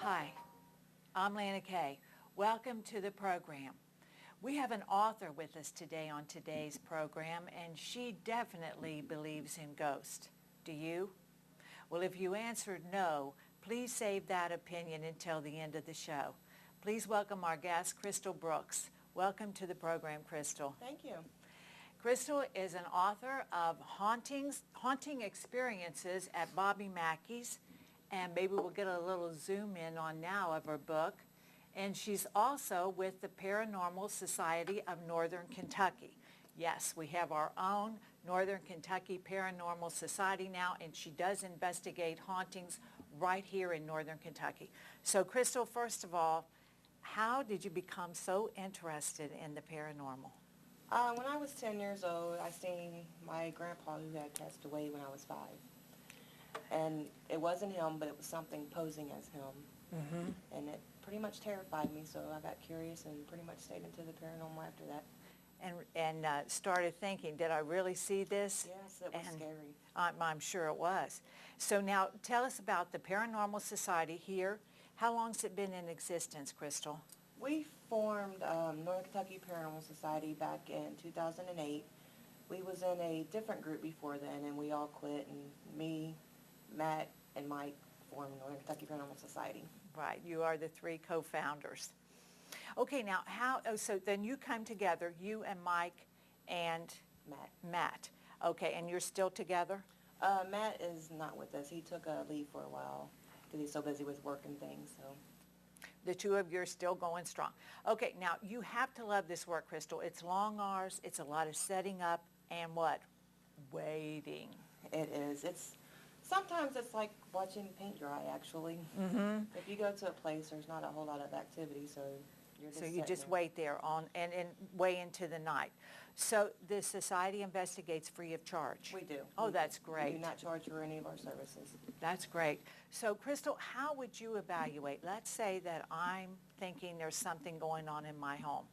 Hi, I'm Lana Kay. Welcome to the program. We have an author with us today on today's program, and she definitely believes in ghosts. Do you? Well, if you answered no, please save that opinion until the end of the show. Please welcome our guest, Crystal Brooks. Welcome to the program, Crystal. Thank you. Crystal is an author of haunting experiences at Bobby Mackeys, and maybe we'll get a little zoom in on now of her book. And she's also with the Paranormal Society of Northern Kentucky. Yes, we have our own Northern Kentucky Paranormal Society now, and she does investigate hauntings right here in Northern Kentucky. So, Crystal, first of all, how did you become so interested in the paranormal? When I was 10 years old, I seen my grandpa who had passed away when I was 5. And it wasn't him, but it was something posing as him. Mm-hmm. And it pretty much terrified me, so I got curious and pretty much stayed into the paranormal after that. And started thinking, did I really see this? Yes, it was scary. I'm sure it was. So now tell us about the Paranormal Society here. How long's it been in existence, Crystal? We formed Northern Kentucky Paranormal Society back in 2008. We was in a different group before then, and we all quit, and me, Matt, and Mike formed Northern Kentucky Paranormal Society. Right, you are the 3 co-founders. Okay, now so then you come together, you and Mike and Matt. Okay, and you're still together? Matt is not with us. He took a leave for a while because he's so busy with work and things. So the 2 of you are still going strong. Okay, now you have to love this work, Crystal. It's long hours, it's a lot of setting up, and what? Waiting. It is. Sometimes it's like watching paint dry, actually. Mm-hmm. If you go to a place, there's not a whole lot of activity, so you just wait there and way into the night. So the society investigates free of charge? We do. Oh, that's great. We do not charge for any of our services. That's great. So, Crystal, how would you evaluate? Let's say that I'm thinking there's something going on in my home,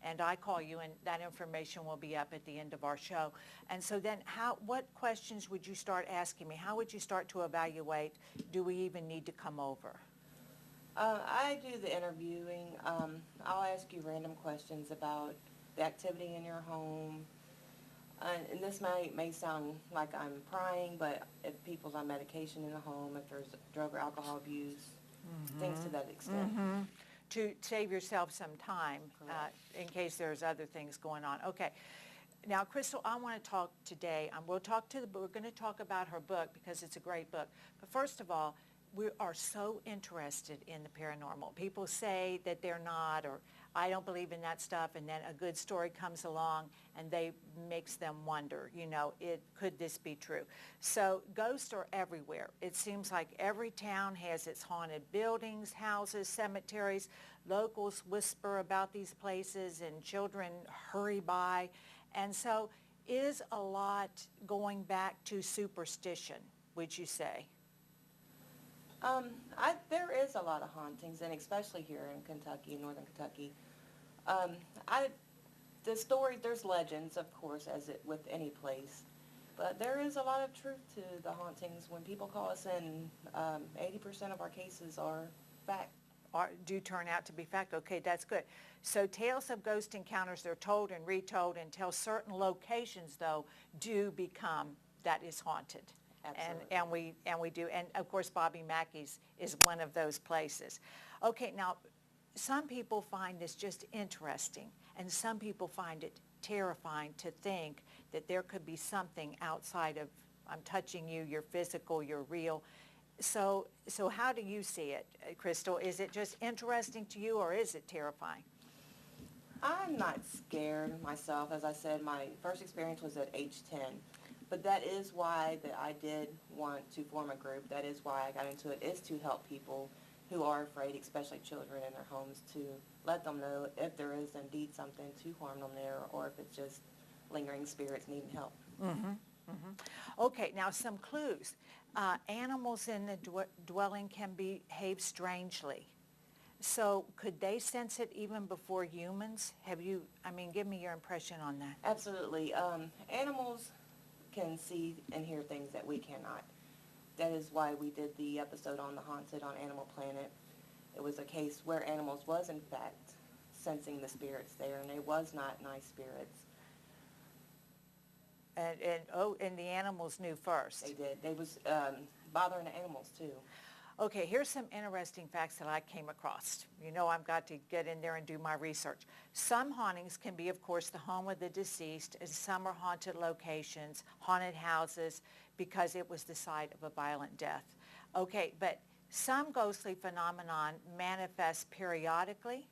and I call you, and that information will be up at the end of our show. And so then what questions would you start asking me? How would you start to evaluate, do we even need to come over? I do the interviewing. I'll ask you random questions about the activity in your home. And this may sound like I'm prying, but if people's on medication in the home, if there's drug or alcohol abuse, Mm-hmm. things to that extent. Mm-hmm. To save yourself some time in case there's other things going on. Okay. Now, Crystal, I want to talk today. We're going to talk about her book because it's a great book. But first of all, we are so interested in the paranormal. People say that they're not, or I don't believe in that stuff, and then a good story comes along and makes them wonder, could this be true? So ghosts are everywhere. It seems like every town has its haunted buildings, houses, cemeteries. Locals whisper about these places and children hurry by. And so is a lot going back to superstition, would you say? There is a lot of hauntings, and especially here in Kentucky, Northern Kentucky. There's legends, of course, with any place, but there is a lot of truth to the hauntings. When people call us in, 80% of our cases are fact. Do turn out to be fact. Okay, that's good. So tales of ghost encounters, they're told and retold until certain locations, though, do become that is haunted. Absolutely. And we do. And, of course, Bobby Mackeys is one of those places. Okay, now, some people find this just interesting, and some people find it terrifying to think that there could be something outside of, I'm touching you, you're physical, you're real. So how do you see it, Crystal? Is it just interesting to you, or is it terrifying? I'm not scared myself. As I said, my first experience was at age 10. But that is why that I did want to form a group. That is why I got into it, is to help people who are afraid, especially children in their homes, to let them know if there is indeed something to harm them there, or if it's just lingering spirits needing help. Mm-hmm. Mm-hmm. Okay, now some clues. Animals in the dwelling can behave strangely. So could they sense it even before humans? Give me your impression on that. Absolutely. Animals can see and hear things that we cannot. That is why we did the episode on the haunted on Animal Planet. It was a case where animals was in fact sensing the spirits there, and they was not nice spirits. And the animals knew first. They did. They was bothering the animals too. Okay, here's some interesting facts that I came across. You know, I've got to get in there and do my research. Some hauntings can be, of course, the home of the deceased, and some are haunted locations, haunted houses, because it was the site of a violent death. Okay, but some ghostly phenomenon manifest periodically,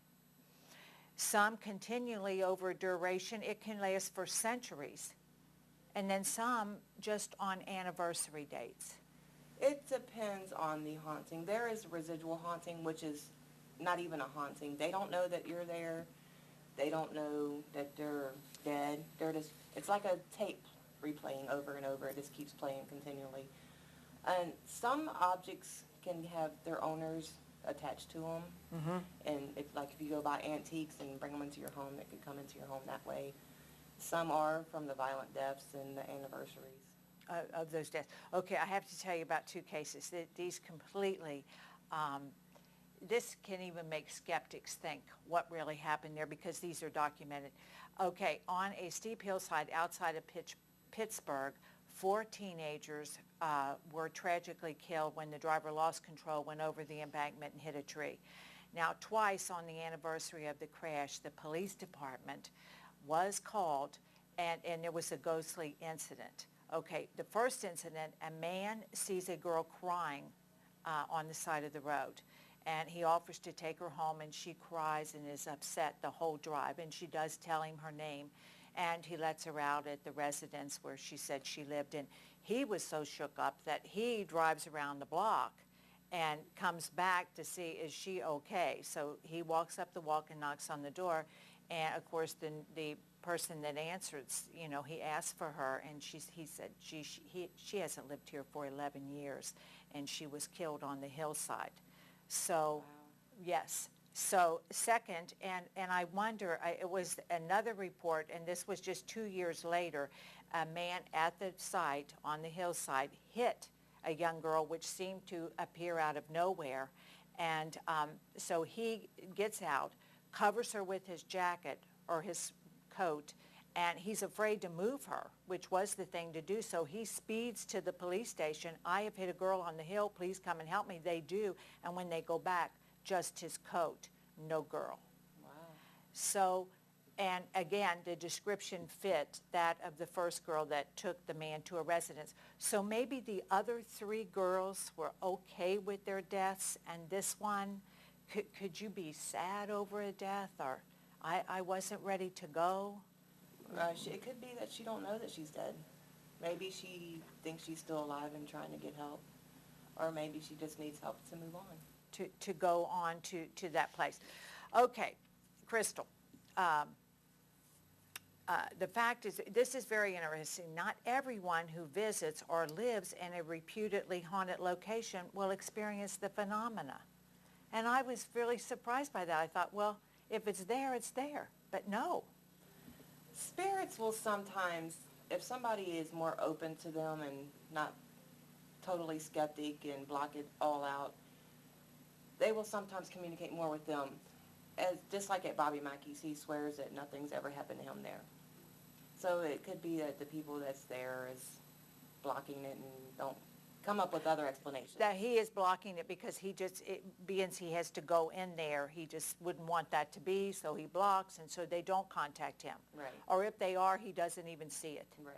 some continually over a duration. It can last for centuries, and then some just on anniversary dates. It depends on the haunting. There is residual haunting, which is not even a haunting. They don't know that you're there. They don't know that they're dead. They're just, it's like a tape replaying over and over. It just keeps playing continually. And some objects can have their owners attached to them. Mm-hmm. And if you go buy antiques and bring them into your home, they could come into your home that way. Some are from the violent deaths and the anniversaries. Of those deaths. Okay, I have to tell you about two cases. These completely, this can even make skeptics think what really happened there, because these are documented. Okay, on a steep hillside outside of Pittsburgh, 4 teenagers were tragically killed when the driver lost control, went over the embankment and hit a tree. Now, twice on the anniversary of the crash, the police department was called, and there was a ghostly incident. Okay, the first incident, a man sees a girl crying on the side of the road, and he offers to take her home, and she cries and is upset the whole drive, and she does tell him her name, and he lets her out at the residence where she said she lived, and he was so shook up that he drives around the block and comes back to see, is she okay? So he walks up the walk and knocks on the door, and of course the person that answered, you know, he asked for her, and he said she hasn't lived here for 11 years, and she was killed on the hillside. So, Wow. yes. So second, and I wonder, it was another report, and this was just 2 years later, a man at the site on the hillside hit a young girl, which seemed to appear out of nowhere, and so he gets out, covers her with his jacket or his coat, and he's afraid to move her, which was the thing to do. So he speeds to the police station. I have hit a girl on the hill. Please come and help me. They do. And when they go back, just his coat, no girl. Wow. So, and again, the description fit that of the first girl that took the man to a residence. So maybe the other 3 girls were okay with their deaths, and this one, could you be sad over a death, or I wasn't ready to go? It could be that she don't know that she's dead. Maybe she thinks she's still alive and trying to get help. Or maybe she just needs help to move on. To go on to that place. Okay, Crystal, the fact is, this is very interesting. Not everyone who visits or lives in a reputedly haunted location will experience the phenomena. And I was really surprised by that. I thought, well, if it's there, it's there. But no. Spirits will sometimes, if somebody is more open to them and not totally skeptic and block it all out, they will sometimes communicate more with them. Just like at Bobby Mackeys, he swears that nothing's ever happened to him there. So it could be that the people that's there is blocking it and don't come up with other explanations. That he is blocking it because being he has to go in there, he just wouldn't want that to be, so he blocks, and so they don't contact him. Right. Or if they are, he doesn't even see it. Right.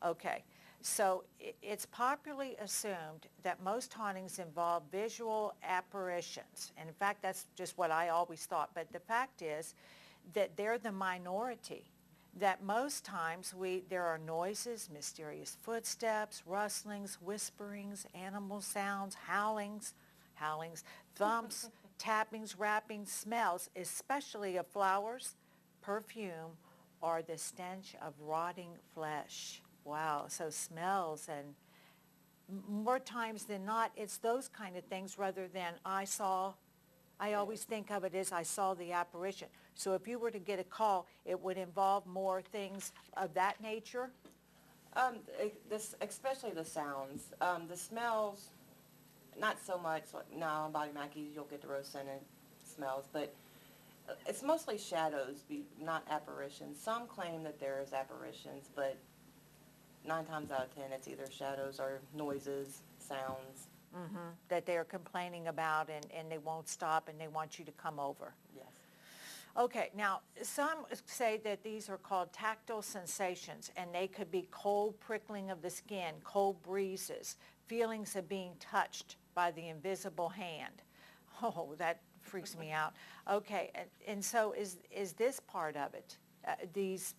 Okay. So it's popularly assumed that most hauntings involve visual apparitions. And in fact, that's just what I always thought. But the fact is that they're the minority. That most times there are noises, mysterious footsteps, rustlings, whisperings, animal sounds, howlings, thumps, tappings, rappings, smells, especially of flowers, perfume, or the stench of rotting flesh. Wow, so smells, and more times than not, it's those kind of things rather than I always think of it as I saw the apparition. So if you were to get a call, it would involve more things of that nature? Especially the sounds. The smells, not so much, no, on body Mackeys you'll get the rose scented smells, but it's mostly shadows, not apparitions. Some claim that there is apparitions, but 9 times out of 10 it's either shadows or noises, sounds. That they're complaining about and they won't stop and they want you to come over. Yes. Okay, now some say that these are called tactile sensations, and they could be cold prickling of the skin, cold breezes, feelings of being touched by the invisible hand. Oh, that freaks me out. Okay, and so is this part of it, these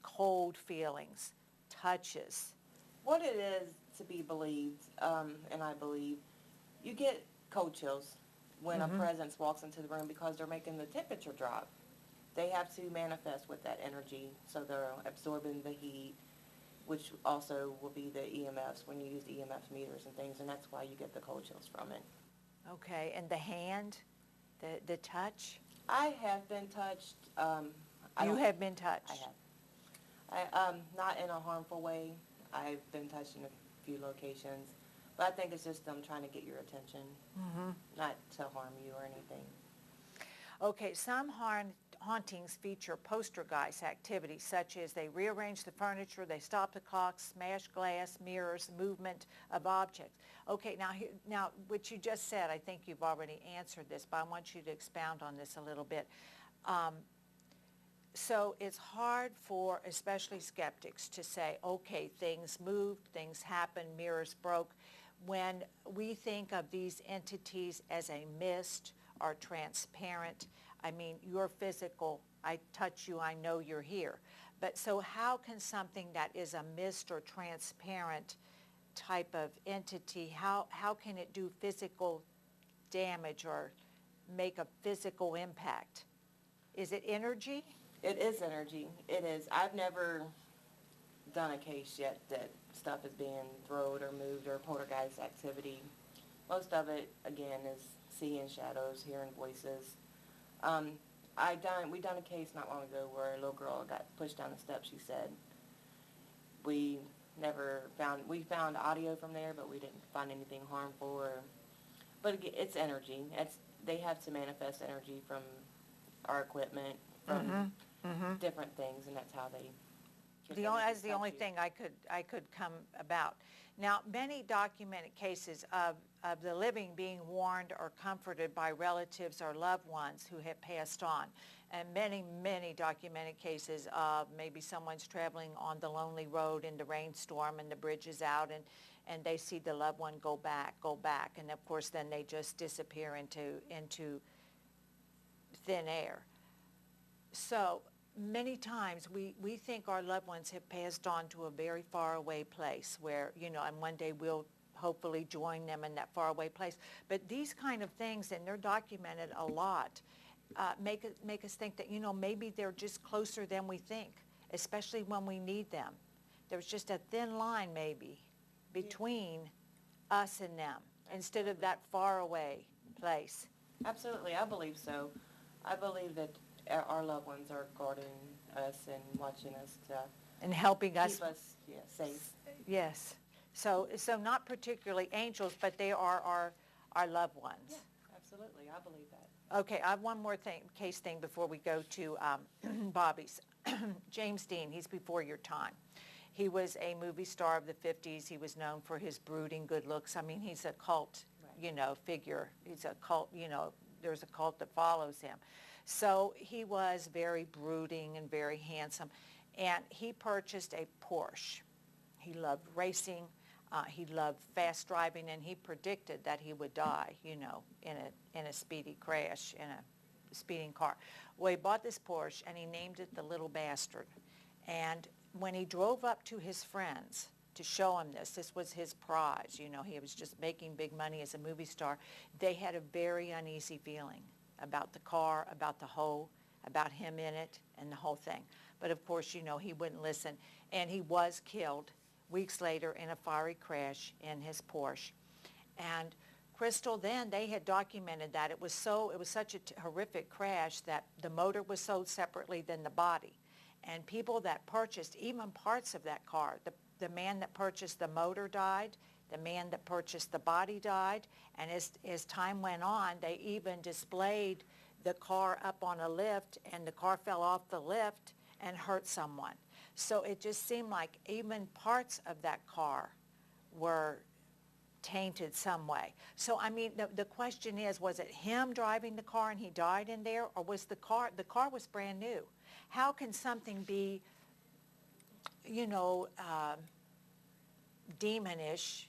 cold feelings, touches? What it is to be believed, and I believe, you get cold chills when a presence walks into the room because they're making the temperature drop. They have to manifest with that energy, so they're absorbing the heat, which also will be the EMFs when you use the EMF meters and things, and that's why you get the cold chills from it. Okay, and the hand, the touch? I have been touched. You have been touched? I have. Not in a harmful way. I've been touched in a few locations. But I think it's just them trying to get your attention, not to harm you or anything. Okay, some hauntings feature poltergeist activities, such as they rearrange the furniture, they stop the clocks, smash glass, mirrors, movement of objects. Okay, now what you just said, I think you've already answered this, but I want you to expound on this a little bit. So it's hard for especially skeptics to say, okay, things moved, things happened, mirrors broke. When we think of these entities as a mist or transparent, I mean, you're physical, I touch you, I know you're here. But so how can something that is a mist or transparent type of entity, how can it do physical damage or make a physical impact? Is it energy? It is energy. It is. I've never done a case yet that stuff is being thrown or moved or poltergeist activity. Most of it, again, is seeing shadows, hearing voices. We done a case not long ago where a little girl got pushed down the steps, she said. We found audio from there, but we didn't find anything harmful. But again, it's energy. They have to manifest energy from our equipment, from different things, and that's how they... That's the only thing I could come about. Now, many documented cases of the living being warned or comforted by relatives or loved ones who have passed on. And many, many documented cases of maybe someone's traveling on the lonely road in the rainstorm and the bridge is out and they see the loved one go back. And of course, then they just disappear into thin air. So many times we think our loved ones have passed on to a very far away place where, and one day we'll hopefully join them in that far away place. But these kind of things, and they're documented a lot, make us think that, maybe they're just closer than we think, especially when we need them. There's just a thin line maybe between us and them instead of that far away place. Absolutely, I believe so. I believe that our loved ones are guarding us and watching us to and helping us keep us safe. Yes. So not particularly angels, but they are our loved ones. Yeah, absolutely. I believe that. Okay, I have one more case thing before we go to Bobby's. James Dean, he's before your time. He was a movie star of the 50s. He was known for his brooding good looks. I mean, he's a cult, figure. He's a cult, there's a cult that follows him. So he was very brooding and very handsome. And he purchased a Porsche. He loved racing. He loved fast driving, and he predicted that he would die, in a speedy crash, in a speeding car. Well, he bought this Porsche, and he named it the Little Bastard. And when he drove up to his friends to show him this was his prize. He was just making big money as a movie star. They had a very uneasy feeling about the car, about the whole, about him in it, and the whole thing. But of course, he wouldn't listen. And he was killed weeks later in a fiery crash in his Porsche. And Crystal, then they had documented that it was such a horrific crash that the motor was sold separately than the body. And people that purchased even parts of that car, the man that purchased the motor died, The man that purchased the body died, and as time went on, they even displayed the car up on a lift, and the car fell off the lift and hurt someone. So it just seemed like even parts of that car were tainted some way. So I mean, the question is, was it him driving the car and he died in there, or was the car was brand new? How can something be, you know, demonish,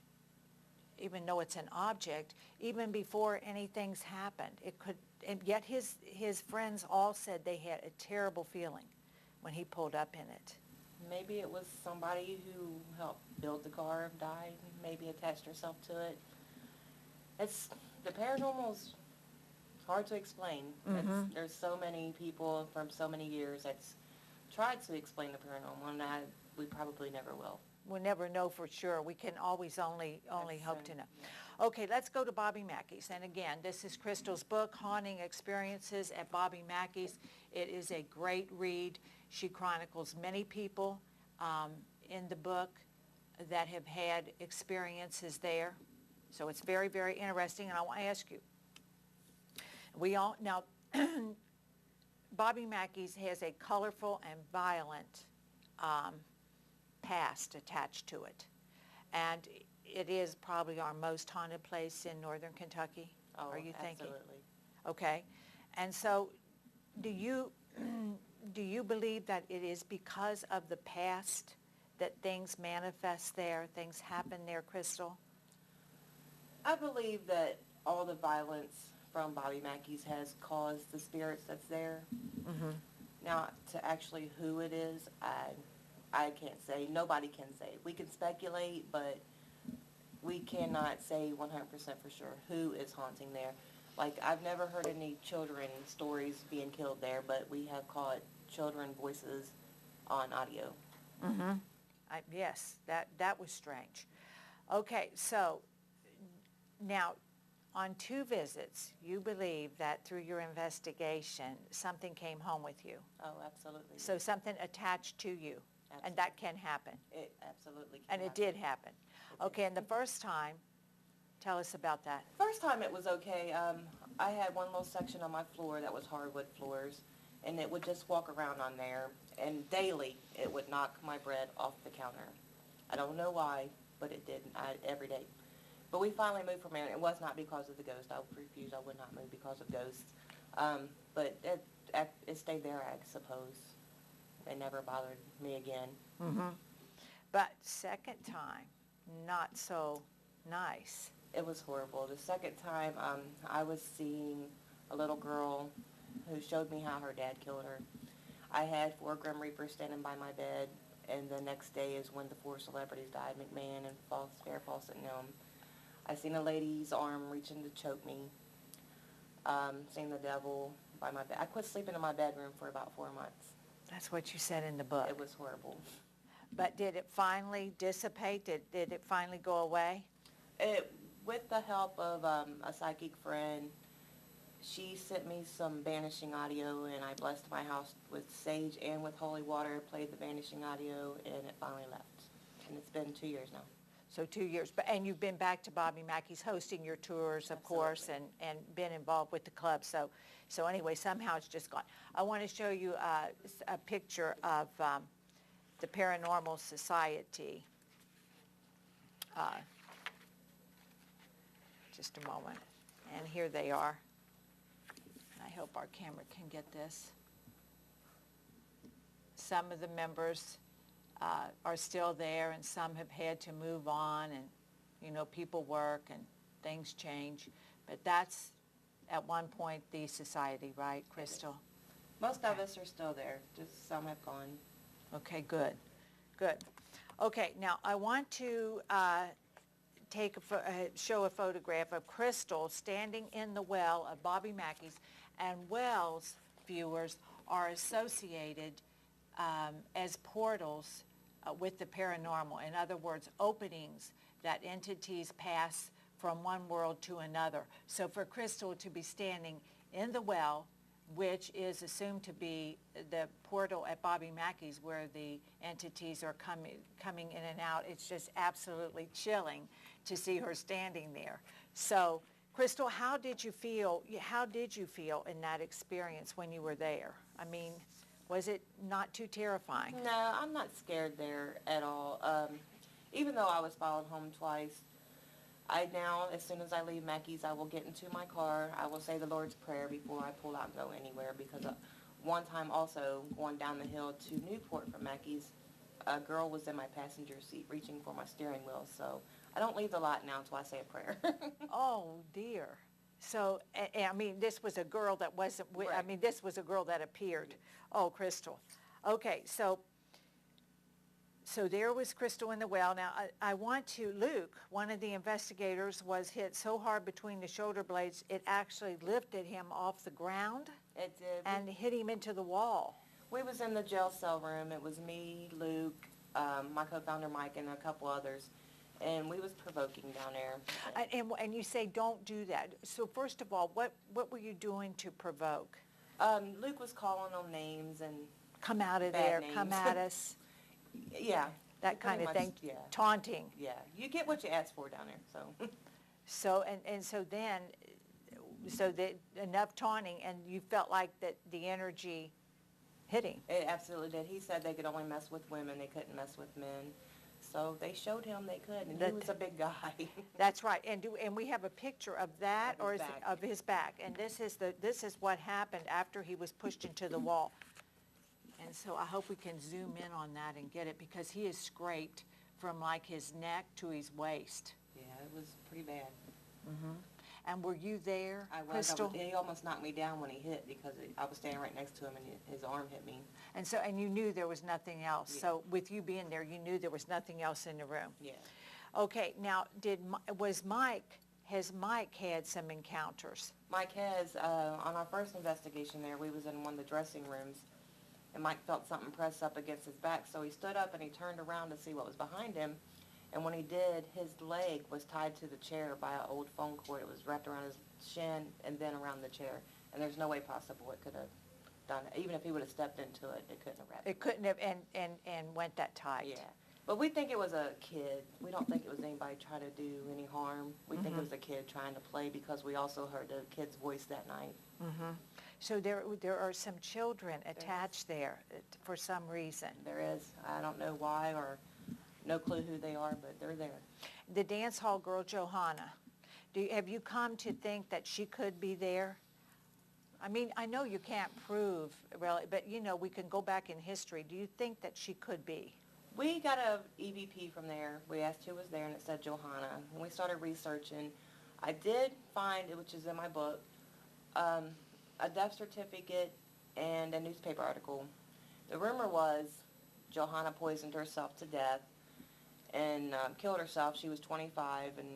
even though it's an object, even before anything's happened? It could, and yet his friends all said they had a terrible feeling when he pulled up in it. Maybe it was somebody who helped build the car, died, maybe attached herself to it. The paranormal's hard to explain. There's so many people from so many years that's tried to explain the paranormal, and we probably never will. We'll never know for sure. We can always only hope to know. Okay, let's go to Bobby Mackeys. And again, this is Crystal's book, Haunting Experiences at Bobby Mackeys. It is a great read. She chronicles many people in the book that have had experiences there. So it's very, very interesting. And I want to ask you, now, Bobby Mackeys has a colorful and violent past attached to it. And it is probably our most haunted place in northern Kentucky, are you thinking? Absolutely. Okay. And so do you believe that it is because of the past that things manifest there, things happen there, Crystal? I believe that all the violence from Bobby Mackeys has caused the spirits that's there. Now, to actually who it is, I can't say. Nobody can say. We can speculate, but we cannot say 100% for sure who is haunting there. Like, I've never heard any children stories being killed there, but we have caught children voices on audio. Yes, that was strange. Okay, so now on 2 visits, you believe that through your investigation, something came home with you. Oh, absolutely. So something attached to you. Absolutely. And that can happen. It absolutely can And it happen. did happen. Okay, and the first time, tell us about that. First time it was okay. I had one little section on my floor that was hardwood floors, and it would just walk around on there, and daily it would knock my bread off the counter. I don't know why, but it did every day. But we finally moved from there, and it was not because of the ghost. I refused. I would not move because of ghosts. But it stayed there, I suppose. It never bothered me again. But second time, not so nice. It was horrible. The second time, I was seeing a little girl who showed me how her dad killed her. I had 4 Grim Reapers standing by my bed, and the next day is when the 4 celebrities died, McMahon and Fair Fawcett and them. I seen a lady's arm reaching to choke me. Seen the devil by my bed. I quit sleeping in my bedroom for about 4 months. That's what you said in the book. It was horrible. But did it finally dissipate? Did it finally go away? With the help of a psychic friend, she sent me some banishing audio, and I blessed my house with sage and with holy water, played the banishing audio, and it finally left. And it's been 2 years now. So 2 years. And you've been back to Bobby Mackeys hosting your tours, of course, and been involved with the club. So anyway, somehow it's just gone. I want to show you a picture of the Paranormal Society. Just a moment. And here they are. I hope our camera can get this. Some of the members are still there, and some have had to move on, and, you know, people work and things change. But that's, at one point, the society, right, Crystal? Most of us are still there. Just some have gone. Okay, good, good. Okay, now I want to show a photograph of Crystal standing in the well of Bobby Mackeys, and wells, viewers, are associated as portals with the paranormal. In other words, openings that entities pass from one world to another. So for Crystal to be standing in the well which is assumed to be the portal at Bobby Mackey's where the entities are coming in and out. It's just absolutely chilling to see her standing there. So, Crystal, how did you feel in that experience when you were there? I mean, was it not too terrifying? No, I'm not scared there at all. Even though I was followed home twice, I now, as soon as I leave Mackeys, I will get into my car. I will say the Lord's Prayer before I pull out and go anywhere, because one time also going down the hill to Newport from Mackeys, a girl was in my passenger seat reaching for my steering wheel. So I don't leave the lot now until I say a prayer. Oh, dear. So, I mean, this was a girl that wasn't, I Right. mean, this was a girl that appeared. Oh, Crystal. Okay, so there was Crystal in the well. Now, I want to, Luke, one of the investigators, was hit so hard between the shoulder blades, it actually lifted him off the ground It did. and hit him into the wall. We was in the jail cell room. It was me, Luke, my co-founder Mike, and a couple others. And we was provoking down there. And you say don't do that. So first of all, what were you doing to provoke? Luke was calling on names and, Come out of Bad there, names. come at us, yeah. that kind pretty of much, thing, Yeah. taunting. Yeah. You get what you ask for down there, so. So, so that enough taunting, and you felt like that the energy hit him. It absolutely did. He said they could only mess with women, they couldn't mess with men. So they showed him they could, and he was a big guy. That's right, and we have a picture of that, Of his or is it back. of his back, and this is what happened after he was pushed into the wall. And so I hope we can zoom in on that and get it, because he is scraped from like his neck to his waist. Yeah, it was pretty bad. And were you there, I was. Crystal? He almost knocked me down when he hit, because I was standing right next to him, and his arm hit me. And you knew there was nothing else. Yeah. So with you being there, you knew there was nothing else in the room. Yeah. Okay, now has Mike had some encounters? Mike has, on our first investigation there, we was in one of the dressing rooms, and Mike felt something press up against his back, so he stood up and he turned around to see what was behind him, and when he did, his leg was tied to the chair by an old phone cord. It was wrapped around his shin and then around the chair, and there's no way possible it could have done it. Even if he would have stepped into it, it couldn't have wrapped It couldn't have, and went that tight. Yeah. But we think it was a kid. We don't think it was anybody trying to do any harm. We think it was a kid trying to play, because we also heard the kid's voice that night. So there are some children attached there for some reason. There is. I don't know why, or no clue who they are, but they're there. The dance hall girl, Johanna, have you come to think that she could be there? I mean, I know you can't prove, really, but, we can go back in history. Do you think that she could be? We got a EVP from there. We asked who was there, and it said Johanna. And we started researching. I did find, which is in my book, a death certificate and a newspaper article. The rumor was Johanna poisoned herself to death and killed herself. She was 25 and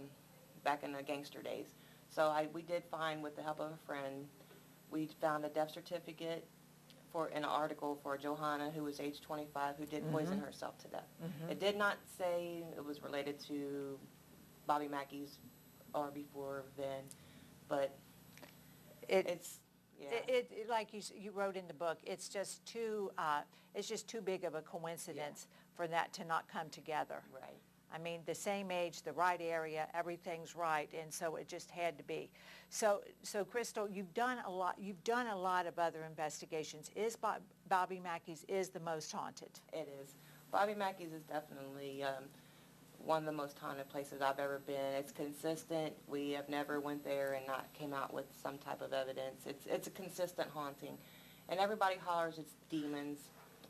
back in the gangster days. So we did find, with the help of a friend, we found a death certificate in an article for Johanna, who was age 25, who did poison herself to death. It did not say it was related to Bobby Mackey's or before then, but it's, yeah. Like you wrote in the book, it's just too big of a coincidence for that to not come together. Right. I mean, the same age, the right area, everything's right, and so it just had to be. So Crystal, you've done a lot of other investigations. Bobby Mackey's is the most haunted? It is. Bobby Mackey's is definitely one of the most haunted places I've ever been. It's consistent. We have never went there and not came out with some type of evidence. It's a consistent haunting. And everybody hollers it's demons.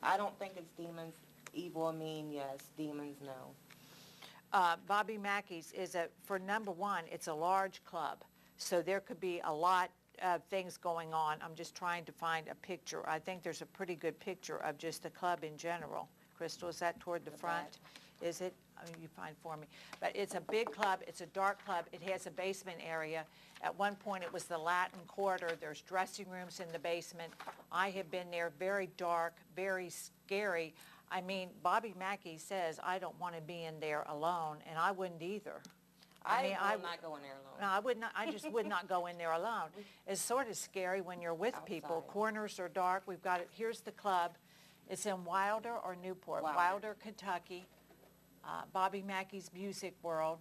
I don't think it's demons. Evil, mean, yes. Demons, no. Bobby Mackey's for number one, it's a large club. So there could be a lot of things going on. I'm just trying to find a picture. I think there's a pretty good picture of just the club in general. Crystal, is that toward the front? back. Is it? I mean, you find for me. But it's a big club. It's a dark club. It has a basement area. At one point, it was the Latin Quarter. There's dressing rooms in the basement. I have been there. Very dark, very scary. I mean, Bobby Mackey says, I don't want to be in there alone, and I wouldn't either. I will not go in there alone. No, I would not. I just would not go in there alone. It's sort of scary when you're with people. Outside. Corners are dark. We've got it. Here's the club. It's in Wilder or Newport? Wilder. Kentucky. Bobby Mackey's Music World.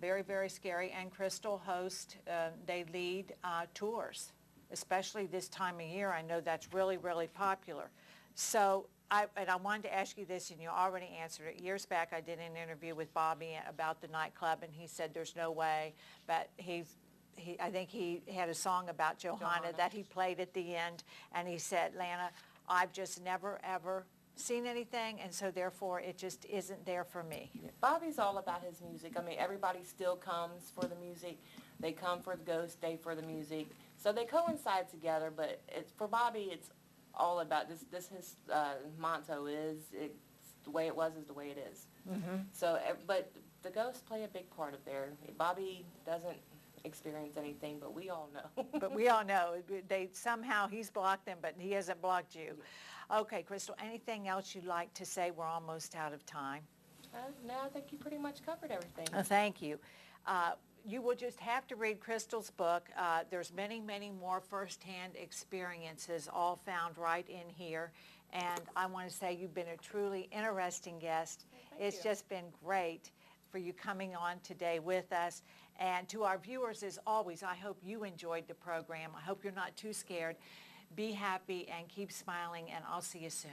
Very, very scary. And Crystal host. They lead tours, especially this time of year. I know that's really, really popular. So I wanted to ask you this, and you already answered it. Years back, I did an interview with Bobby about the nightclub, and he said there's no way. But I think he had a song about Johanna that he played at the end, and he said, Lana, I've just never, ever seen anything, and so therefore it just isn't there for me. Bobby's all about his music. I mean, everybody still comes for the music. They come for the ghost, stay for the music. So they coincide together, but for Bobby, it's all about this his motto is, it's the way it was is the way it is. Mm-hmm. So, but the ghosts play a big part of there. Bobby doesn't experience anything, but we all know. But we all know somehow he's blocked them, but he hasn't blocked you. Okay, Crystal, anything else you'd like to say? We're almost out of time. No, I think you pretty much covered everything. Thank you. You will just have to read Crystal's book. There's many, many more firsthand experiences all found right in here. And I want to say you've been a truly interesting guest. It's just been great for you coming on today with us. And to our viewers, as always, I hope you enjoyed the program. I hope you're not too scared. Be happy and keep smiling, and I'll see you soon.